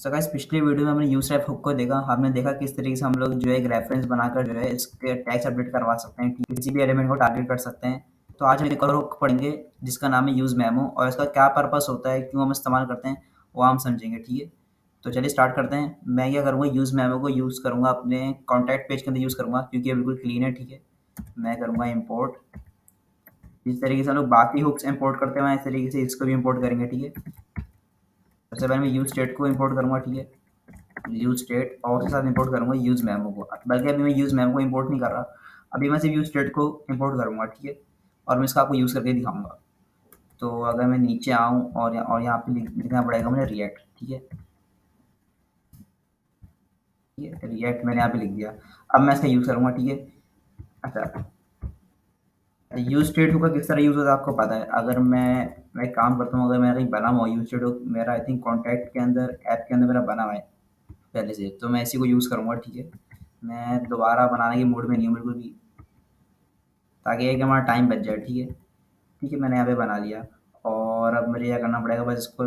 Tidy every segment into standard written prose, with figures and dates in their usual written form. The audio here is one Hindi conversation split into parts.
सो गाइस पिछले वीडियो में हमने यूज टाइप हुक को देखा। हमने देखा किस तरीके से हम लोग जो है एक रेफरेंस बनाकर जो है इसके टैग्स अपडेट करवा सकते हैं, किसी भी एलिमेंट को टारगेट कर सकते हैं। तो आज हम एक और हुक पढ़ेंगे जिसका नाम है यूज मेमो, और इसका क्या पर्पस होता है, क्यों हम इस्तेमाल करते हैं, वो हम समझेंगे। ठीक है, तो चलिए स्टार्ट करते हैं। मैं क्या करूँगा, यूज मेमो को यूज़ करूँगा अपने कॉन्टैक्ट पेज के अंदर यूज़ करूँगा, क्योंकि ये बिल्कुल क्लीन है। ठीक है, मैं करूँगा इम्पोर्ट। जिस तरीके से हम लोग बाकी हुक्स इंपोर्ट करते हैं इस तरीके से इसको भी इंपोर्ट करेंगे। ठीक है, सबसे पहले मैं यूज स्टेट को इंपोर्ट करूँगा। ठीक है, यूज स्टेट और उसके साथ इंपोर्ट करूँगा यूज मेमो को, बल्कि अभी मैं यूज मेमो को इंपोर्ट नहीं कर रहा, अभी मैं सिर्फ यूज स्टेट को इंपोर्ट करूँगा। ठीक है, और मैं इसका आपको यूज़ करके दिखाऊंगा। तो अगर मैं नीचे आऊँ और यहाँ पे लिखना पड़ेगा मुझे रिएक्ट। ठीक है, रिएक्ट मैंने यहाँ पे लिख दिया। अब मैं इसका यूज़ करूँगा। ठीक है, अच्छा, यूज स्टेट होगा किस तरह यूज़ होता है आपको पता है। अगर मैं काम करता हूँ, अगर मेरा कहीं बना हुआ यूज स्टेट हो, मेरा आई थिंक कॉन्टैक्ट के अंदर ऐप के अंदर मेरा बना हुआ है पहले से, तो मैं इसी को यूज़ करूँगा। ठीक है, मैं दोबारा बनाने के मूड में नहीं हूँ बिल्कुल भी, ताकि ये कि हमारा टाइम बच जाए। ठीक है, ठीक है, मैंने यहाँ पे बना लिया। और अब मुझे क्या करना पड़ेगा, बस इसको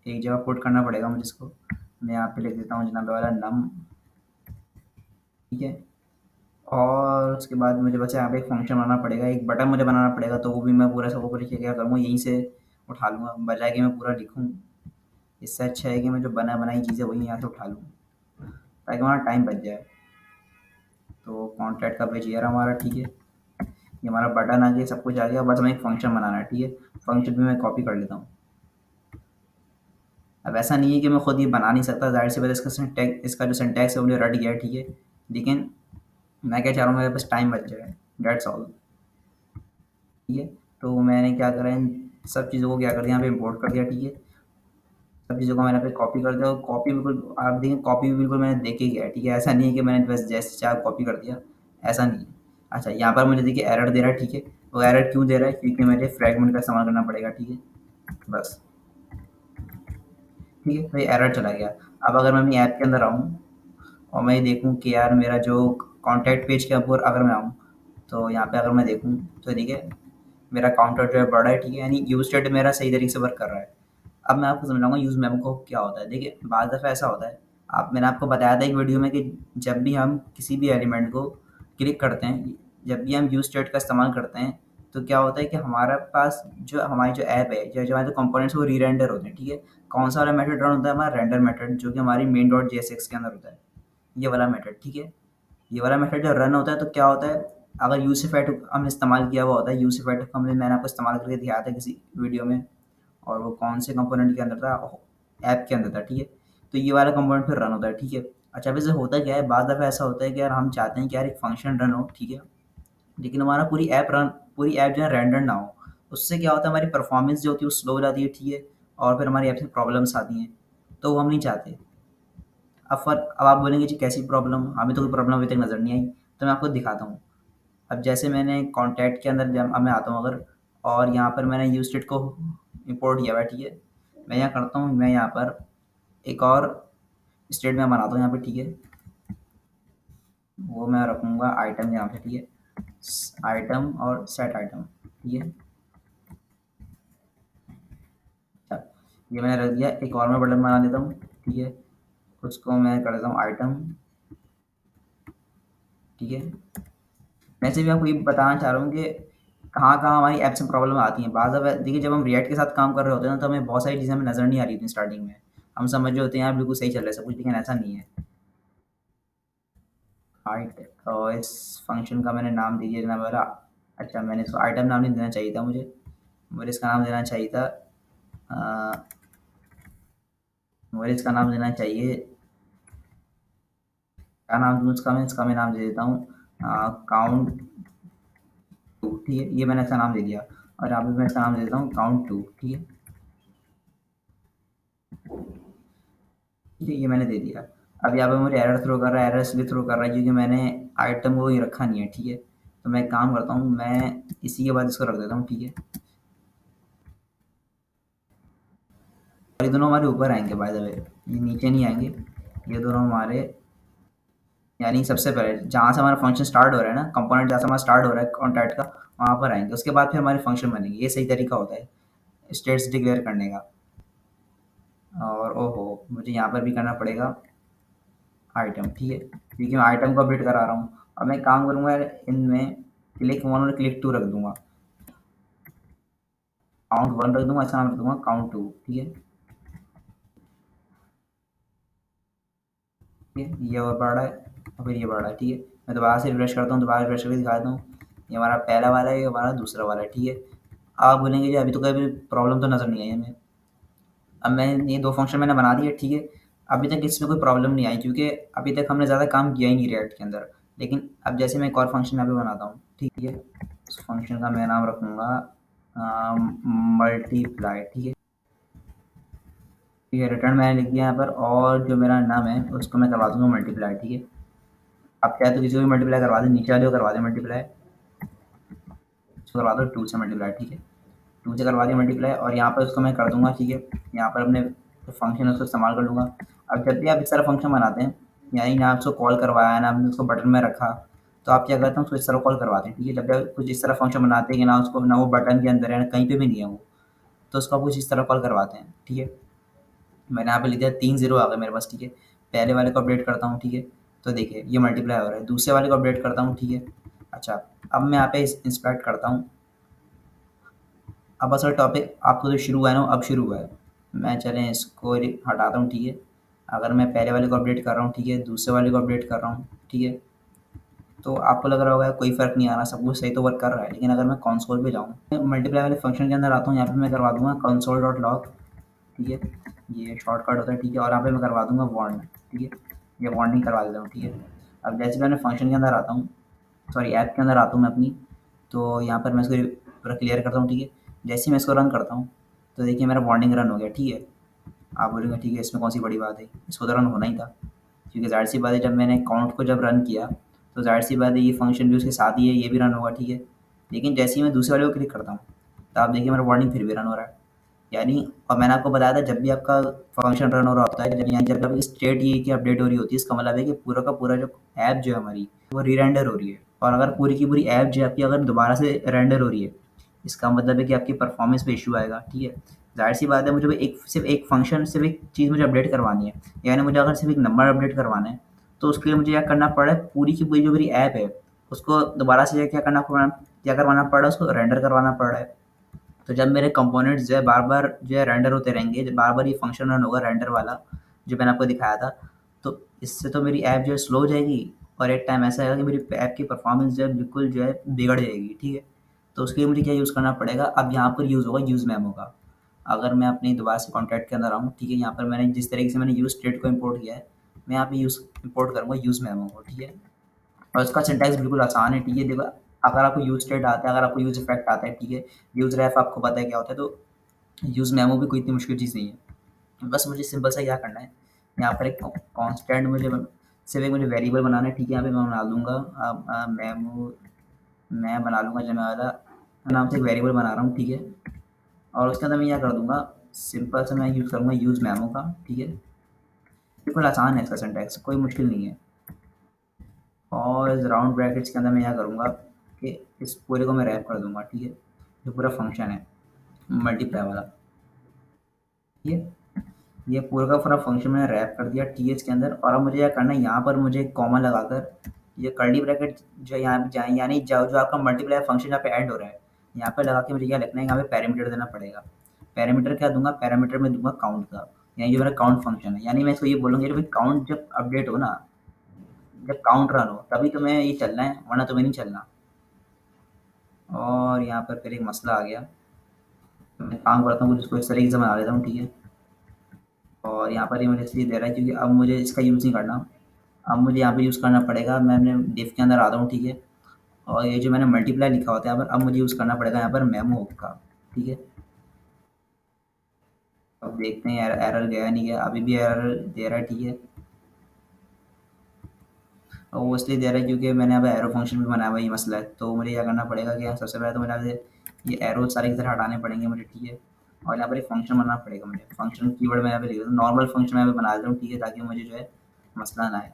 एक जगह पुट करना पड़ेगा मुझे इसको। मैं यहाँ पे लिख देता हूँ जनाब वाला नम। ठीक है, और उसके बाद मुझे बस यहाँ पे एक फंक्शन बनाना पड़ेगा, एक बटन मुझे बनाना पड़ेगा, तो वो भी मैं पूरा सब ऊपर क्या करूँगा, यहीं से उठा लूँगा, बजाय कि मैं पूरा लिखूँ। इससे अच्छा है कि मैं जो बना बनाई चीज़ें वही यहाँ से उठा लूँ, ताकि हमारा टाइम बच जाए। तो कॉन्टैक्ट का पेज ये रहा हमारा। ठीक है, ये हमारा बटन आ गया, सब कुछ आ गया, बस हमें एक फंक्शन बनाना है। ठीक है, फंक्शन भी मैं कॉपी कर लेता हूँ। अब ऐसा नहीं है कि मैं खुद ये बना नहीं सकता, ज़ाहिर सी बात है, इसका जो सिंटैक्स है वो मुझे रट गया है। ठीक है, लेकिन मैं क्या चाह रहा हूँ, मेरे पास टाइम बच जाए, डेट्स ऑल। ठीक है, तो मैंने क्या करा, इन सब चीज़ों को क्या कर दिया, यहाँ पे इम्पोर्ट कर दिया। ठीक है, सब चीज़ों को मैंने पे कॉपी कर दिया, और कॉपी बिल्कुल आप देखें, कॉपी भी बिल्कुल मैंने देखे किया है। ठीक है, ऐसा नहीं है कि मैंने बस जैसे चाहे कॉपी कर दिया, ऐसा नहीं है। अच्छा, यहाँ पर मुझे देखिए एरर दे रहा है। ठीक है, वो एरर क्यों दे रहा है, क्योंकि मुझे फ्रैगमेंट का इस्तेमाल करना पड़ेगा। ठीक है, बस। ठीक है, तो ये एरर चला गया। अब अगर मैं अपनी ऐप के अंदर आऊँ और मैं ये देखूँ कि यार मेरा जो कॉन्टैक्ट पेज के ऊपर अगर मैं आऊँ, तो यहाँ पे अगर मैं देखूँ तो देखिए मेरा काउंटर जो है बड़ा है। ठीक है, यानी यूज स्टेट मेरा सही तरीके से वर्क कर रहा है। अब मैं आपको समझाऊंगा यूज मेमो को क्या होता है। देखिए बाज़ दफ़ा ऐसा होता है, आप मैंने आपको बताया था एक वीडियो में, कि जब भी हम किसी भी एलिमेंट को क्लिक करते हैं, जब भी हम यूज स्टेट का इस्तेमाल करते हैं, तो क्या होता है कि हमारे पास जो हमारी जो ऐप है, जो हमारे जो कंपोनेंट्स वो री रेंडर होते हैं। ठीक है, कौन सा वाला मेथड रन होता है, हमारा रेंडर मेथड, जो कि हमारी मेन डॉट जेएसएक्स के अंदर होता है, ये वाला मेथड। ठीक है, ये वाला मेथड जब रन होता है तो क्या होता है, अगर यूसिफाइड हमने इस्तेमाल किया हुआ होता है, यूसिफाइड हमने मैंने आपको इस्तेमाल करके दिखाया था किसी वीडियो में, और वो कौन से कंपोनेंट के अंदर था, ऐप के अंदर था। ठीक है, तो ये वाला कंपोनेंट फिर रन होता है। ठीक है, अच्छा, वैसे होता क्या है, बाद दफ़ा ऐसा होता है कि यार हम चाहते हैं कि यार एक फंक्शन रन हो। ठीक है, लेकिन हमारा पूरी ऐप जो है रेंडर ना हो। उससे क्या होता है, हमारी परफॉर्मेंस जो होती है वो स्लो हो जाती है। ठीक है, और फिर हमारी ऐप से प्रॉब्लम्स आती हैं, तो वो हम नहीं चाहते। अब आप बोलेंगे जी कैसी प्रॉब्लम, हमें तो कोई प्रॉब्लम अभी तक नज़र नहीं आई। तो मैं आपको दिखाता हूँ। अब जैसे मैंने कॉन्टैक्ट के अंदर जब अब मैं आता हूँ अगर, और यहाँ पर मैंने यूज स्टेट को इंपोर्ट किया हुआ है। ठीक है, मैं यहाँ करता हूँ, मैं यहाँ पर एक और स्टेट में बनाता हूँ यहाँ पे। ठीक है, वो मैं रखूँगा आइटम यहाँ पे। ठीक है, आइटम और सेट आइटम। ठीक है, अच्छा, ये मैंने रख दिया। एक और मैं बटन बना देता हूँ। ठीक है, उसको मैं कर देता हूँ आइटम। ठीक है, वैसे भी आपको ये बताना चाह रहा हूँ कि कहाँ कहाँ हमारी ऐप्स में प्रॉब्लम आती हैं। बाज़ दफ़ा देखिए, जब हम रिएक्ट के साथ काम कर रहे होते हैं ना, तो हमें बहुत सारी चीज़ें हमें नज़र नहीं आ रही थी स्टार्टिंग में। हम समझ रहे होते हैं यार बिल्कुल सही चल रहा है सब कुछ, लेकिन ऐसा नहीं है। हाइट, और इस फंक्शन का मैंने नाम दे दिया जनाब वाला। अच्छा, मैंने इसको आइटम नाम नहीं देना चाहिए था, मुझे मुझे इसका नाम देना चाहिए था, अ, मुझे इसका नाम देना चाहिए, क्या नाम दूँ इसका, मैं नाम दे देता हूँ काउंट टू। ठीक है, ये मैंने इसका नाम दे दिया, और यहाँ पे मैं इसका नाम दे देता हूँ काउंट टू। ठीक है, ठीक है, ये मैंने दे दिया। अब यहाँ पे मुझे एरर थ्रो कर रहा है, एरर इसलिए थ्रो कर रहा है क्योंकि मैंने आइटम को ही रखा नहीं है। ठीक है, तो मैं एक काम करता हूँ, मैं इसी के बाद इसको रख देता हूँ। ठीक है, और ये दोनों हमारे ऊपर आएंगे, बाय द वे ये नीचे नहीं आएंगे, ये दोनों हमारे, यानी सबसे पहले जहाँ से हमारा फंक्शन स्टार्ट हो रहा है ना, कंपोनेंट जहाँ से हमारा स्टार्ट हो रहा है कॉन्टैक्ट का, वहाँ पर आएंगे। उसके बाद फिर हमारे फंक्शन बनेंगे। ये सही तरीका होता है स्टेट्स डिक्लेयर करने का। और ओहो मुझे यहाँ पर भी करना पड़ेगा आइटम, ठीक है, क्योंकि मैं आइटम को अपडेट करा रहा हूँ। और मैं काम करूँगा इनमें क्लिक वन और क्लिक टू रख दूंगा, काउंट वन रख दूंगा, अच्छा नाम रख दूंगा काउंट टू, ठीक है। ठीक है, ये और बढ़ रहा है और फिर ये बढ़ रहा है, ठीक है। मैं दोबारा से रिफ्रेश करता हूँ, दोबारा रिफ्रेश करके दिखाता हूँ। ये हमारा पहला वाला है, ये हमारा दूसरा वाला है, ठीक है। आप बोलेंगे जी अभी तो कोई प्रॉब्लम तो नज़र नहीं आई हमें। अब मैं ये दो फंक्शन मैंने बना दिए, ठीक है। अभी तक इसमें कोई प्रॉब्लम नहीं आई क्योंकि अभी तक हमने ज़्यादा काम किया ही नहीं रिएक्ट के अंदर। लेकिन अब जैसे मैं एक और फंक्शन यहाँ पे बनाता हूँ, ठीक है। उस फंक्शन का मैं नाम रखूँगा मल्टीप्लाई, ठीक है। ठीक है, रिटर्न मैंने लिख दिया यहाँ पर, और जो मेरा नाम है उसको मैं करवा दूँगा मल्टीप्लाई, ठीक है। आप चाहे तो किसी को भी मल्टीप्लाई करवा दें, नीचे वाले को करवा दें मल्टीप्लाई, इसको करवा दो टू से मल्टीप्लाई, ठीक है। टू से करवा दिया मल्टीप्लाई, और यहाँ पर उसको मैं कर दूंगा, ठीक है। यहाँ पर अपने फंक्शन है उसको इस्तेमाल कर लूँगा। अब जब भी आप इस तरह फंक्शन बनाते हैं, यानी ना उसको कॉल करवाया ना आपने उसको बटन में रखा, तो आप क्या करते हैं उसको इस तरह कॉल करवाते हैं, ठीक है। जब भी आप कुछ इस तरह फंक्शन बनाते हैं कि ना उसको ना वो बटन के अंदर है ना कहीं पे भी नहीं है वो, तो उसको आप कुछ इस तरह कॉल करवाते हैं, ठीक है। मैंने यहाँ पे लिख दिया 3 ज़ीरो आ गए मेरे पास, ठीक है। पहले वाले को अपडेट करता हूँ, ठीक है। तो देखिए ये मल्टीप्लाई हो रहा है, दूसरे वाले को अपडेट करता हूँ, ठीक है। अच्छा, अब मैं यहाँ पे इंस्पेक्ट करता हूँ। अब असल टॉपिक आपको जो शुरू हुआ है ना अब शुरू हुआ है। मैं चलें इसको हटाता हूँ, ठीक है। अगर मैं पहले वाले को अपडेट कर रहा हूँ, ठीक है, दूसरे वाले को अपडेट कर रहा हूँ, ठीक है, तो आपको लग रहा होगा कोई फ़र्क नहीं आ रहा, सब कुछ सही तो वर्क कर रहा है। लेकिन अगर मैं कंसोल पे जाऊँ, मल्टीप्लाई वाले फंक्शन के अंदर आता हूँ, यहाँ पे मैं करवा दूंगा कंसोल डॉट लॉग, ठीक है। ये शॉर्टकट होता है, ठीक है। और यहाँ पे मैं करवा दूंगा वार्न, ठीक है। ये वार्निंग करवा देता हूँ, ठीक है। अब जैसे मैंने फंक्शन के अंदर आता हूँ, सॉरी ऐप के अंदर आता हूँ मैं अपनी, तो यहाँ पर मैं इसको पूरा क्लियर करता हूँ, ठीक है। जैसे ही मैं इसको रन करता हूँ, तो देखिए मेरा वार्निंग रन हो गया, ठीक है। आप बोलेंगे ठीक है इसमें कौन सी बड़ी बात है, इसको तो रन होना ही था, क्योंकि ज़ाहिर सी बात है जब मैंने काउंट को जब रन किया, तो ज़ाहिर सी बात है ये फंक्शन भी उसके साथ ही है, ये भी रन होगा, ठीक है। लेकिन जैसे ही मैं दूसरे वाले को क्लिक करता हूँ, तो आप देखिए मेरा वार्निंग फिर भी रन हो रहा है। यानी, और मैंने आपको बताया था जब भी आपका फंक्शन रन हो रहा होता है, जब यानी जब स्टेट ये की अपडेट हो रही होती है, इसका मतलब है कि पूरा का पूरा जो ऐप जो है हमारी वो री-रेंडर हो रही है। और अगर पूरी की पूरी ऐप जो है आपकी अगर दोबारा से रेंडर हो रही है, इसका मतलब है कि आपकी परफॉर्मेंस पे इशू आएगा, ठीक है। ज़ाहिर सी बात है मुझे एक सिर्फ एक फंक्शन सिर्फ एक चीज़ मुझे अपडेट करवानी है, यानी मुझे अगर सिर्फ एक नंबर अपडेट करवाना है, तो उसके लिए मुझे क्या करना पड़ रहा है, पूरी की पूरी जो मेरी ऐप है उसको दोबारा से क्या करवाना पड़ रहा है, उसको रेंडर करवाना पड़ रहा है। तो जब मेरे कंपोनेंट्स जो है बार-बार जो है रेंडर होते रहेंगे, जब बार-बार ये फंक्शन रन होगा रेंडर वाला, जो मैंने आपको दिखाया था, तो इससे तो मेरी ऐप जो है स्लो हो जाएगी, और एक टाइम ऐसा आएगा कि मेरी ऐप की परफॉर्मेंस जो है बिल्कुल जो है बिगड़ जाएगी, ठीक है। तो उसके लिए मुझे क्या यूज़ करना पड़ेगा, अब यहाँ पर यूज़ होगा यूज़ मेमो का। अगर मैं अपनी दोबारा से कॉन्टैक्ट के अंदर आऊँ, ठीक है, यहाँ पर मैंने जिस तरीके से मैंने यूज़ स्टेट को इम्पोर्ट किया है, मैं यहाँ पे यूज़ इम्पोर्ट करूँगा यूज़ मेमो को, ठीक है। और इसका सिंटैक्स बिल्कुल आसान है, ठीक है। देखो, अगर आपको यूज़ स्टेट आता है, अगर आपको यूज़ इफेक्ट आता है, ठीक है, यूज़ रेफ आपको पता है क्या होता है, तो यूज़ मेमो भी कोई इतनी मुश्किल चीज़ नहीं है। बस मुझे सिंपल सा क्या करना है, यहाँ पर एक कांस्टेंट मुझे सिर्फ एक मुझे वेरिएबल बनाना है, ठीक है। यहाँ पे मैं बना दूँगा मेमो, मैं बना लूँगा जो मैं वाला नाम से एक वेरिएबल बना रहा हूँ, ठीक है। और उसके अंदर मैं क्या कर दूँगा, सिंपल सा मैं यूज़ करूँगा यूज़ मेमो का, ठीक है। बिल्कुल आसान है इसका सिंटैक्स, कोई मुश्किल नहीं है। और इस राउंड ब्रैकेट्स के अंदर मैं क्या करूँगा कि इस पूरे को मैं रैप कर दूँगा, ठीक है। जो पूरा फंक्शन है मल्टीप्लाई वाला, ठीक है। ये पूरा का पूरा फंक्शन मैंने रैप कर दिया टीएच के अंदर, और अब मुझे क्या करना है, यहाँ पर मुझे एक कॉमा लगाकर ये कर्ली ब्रैकेट जो यहाँ पे जाए, यानी जो जो आपका मल्टीप्लाई फंक्शन यहाँ पे ऐड हो रहा है, यहाँ पे लगा के मुझे क्या लिखना है, यहाँ पे पैरामीटर देना पड़ेगा। पैरामीटर क्या दूंगा, पैरामीटर में दूंगा काउंट का, यानी जो मेरा काउंट फंक्शन है। यानी मैं इसको ये बोलूँगा कि भाई काउंट जब अपडेट हो ना, जब काउंट रन हो तभी तुम्हें ये चलना है, वरना तुम्हें नहीं चलना। और यहाँ पर फिर एक मसला आ गया, मैं काम करता हूँ जिसको इस तरीके से बना लेता हूँ, ठीक है। और यहाँ पर ये मुझे इसलिए दे रहा है क्योंकि अब मुझे इसका यूज़ नहीं करना, अब मुझे यहाँ पे यूज़ करना पड़ेगा। मैं अपने डिफ के अंदर आता हूँ, ठीक है। और ये जो मैंने मल्टीप्लाई लिखा होता है यहाँ पर, अब मुझे यूज़ करना पड़ेगा यहाँ पर मेमो का, ठीक है। अब देखते हैं एरर गया नहीं गया, अभी भी एरर दे रहा है, ठीक है। और वो इसलिए दे रहा है क्योंकि मैंने अब एरो फंक्शन भी बनाया हुआ है, ये मसला है। तो मुझे क्या करना पड़ेगा कि सबसे पहले तो मुझे यहाँ से ये एरो सारे की तरह हटाने पड़ेंगे मुझे, ठीक है। और यहाँ पर एक फंक्शन बनाना पड़ेगा मुझे, फंक्शन कीवर्ड मैं यहाँ पे लिख देता हूँ, नॉर्मल फंक्शन मैं यहाँ पे बना देता हूँ, ठीक है, ताकि मुझे जो है मसला ना आए।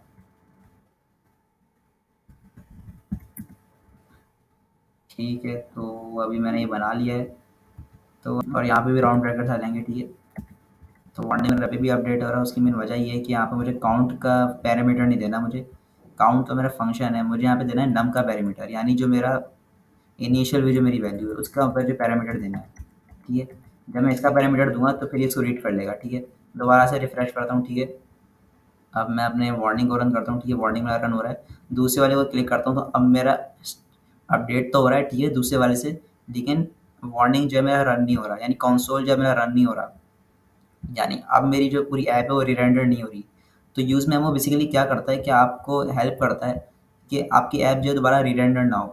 ठीक है, तो अभी मैंने ये बना लिया है, तो और यहाँ पे भी राउंड ब्रैकेट डालेंगे, ठीक है। तो वार्निंग अभी भी अपडेट हो रहा है, उसकी मेन वजह ये है कि यहाँ पे मुझे काउंट का पैरामीटर नहीं देना मुझे। काउंट तो मेरा फंक्शन है, मुझे यहाँ पे देना है नम का पैरामीटर, यानी जो मेरा इनिशियल में जो मेरी वैल्यू है उसका ऊपर जो पैरामीटर देना है। ठीक है, जब मैं इसका पैरामीटर दूंगा तो फिर ये इसको रीड कर लेगा। ठीक है, दोबारा से रिफ्रेश करता हूँ। ठीक है, अब मैं अपने वार्निंग को रन करता हूँ। ठीक है, वार्निंग मेरा रन हो रहा है। दूसरे वाले को क्लिक करता हूँ तो अब मेरा अपडेट तो हो रहा है। ठीक है, दूसरे वाले से, लेकिन वार्निंग जो है मेरा रन नहीं हो रहा, यानी कंसोल जो है मेरा रन नहीं हो रहा, यानी अब मेरी जो पूरी ऐप है वो री-रेंडर नहीं हो रही। तो यूज़ मेमो बेसिकली क्या करता है कि आपको हेल्प करता है कि आपकी ऐप जो है दोबारा री-रेंडर ना हो,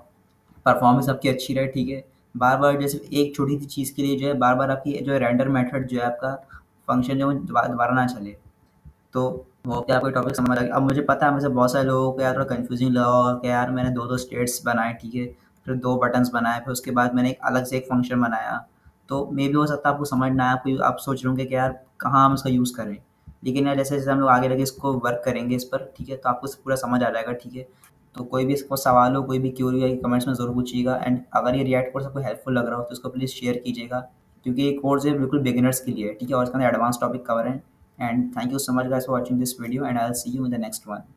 परफॉर्मेंस आपकी अच्छी रहे। ठीक है, बार-बार जैसे एक छोटी-सी चीज़ के लिए जो है बार-बार आपकी जो है रेंडर मेथड जो है आपका फंक्शन जो है वो दोबारा ना चले। तो वो क्या आपको टॉपिक समझ आ गया। अब मुझे पता है मुझे बहुत सारे लोगों को यार थोड़ा कन्फ्यूजिंग लगा होगा कि यार मैंने 2-2 स्टेट्स बनाए। ठीक है, फिर 2 बटन्स बनाए, फिर उसके बाद मैंने एक अलग से एक फंक्शन बनाया। तो मेबी हो सकता है आपको समझ ना आए, आपको आप सोच रहे होंगे कि यार कहाँ हम इसका यूज़ करें। लेकिन यार जैसे-जैसे हम लोग आगे लगे इसको वर्क करेंगे इस पर, ठीक है, तो आपको पूरा समझ आ जाएगा। ठीक है, तो कोई भी इसको सवाल हो, कोई भी क्वेरी हो, कमेंट्स में ज़रूर पूछिएगा। एंड अगर ये रिएक्ट कोर्स आपको हेल्पफुल लग रहा हो तो इसको प्लीज़ शेयर कीजिएगा, क्योंकि ये कोर्स है बिल्कुल बिगिनर्स के लिए है। ठीक है, और इसके अंदर एडवांस टॉपिक कवर हैं। And thank you so much guys for watching this video, and I'll see you in the next one.